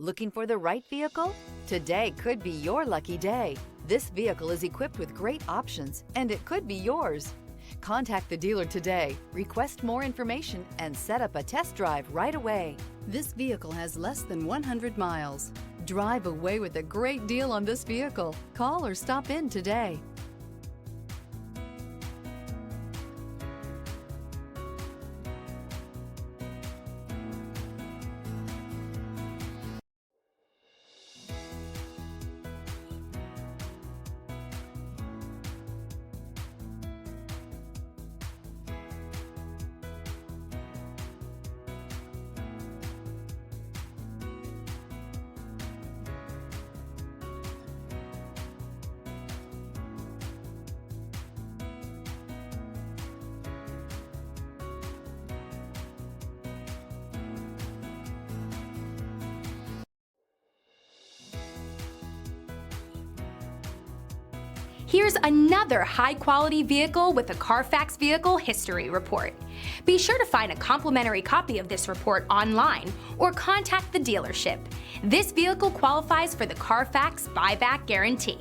Looking for the right vehicle? Today could be your lucky day. This vehicle is equipped with great options, and it could be yours. Contact the dealer today, request more information, and set up a test drive right away. This vehicle has less than 100 miles. Drive away with a great deal on this vehicle. Call or stop in today. Here's another high-quality vehicle with a Carfax Vehicle History Report. Be sure to find a complimentary copy of this report online or contact the dealership. This vehicle qualifies for the Carfax Buyback Guarantee.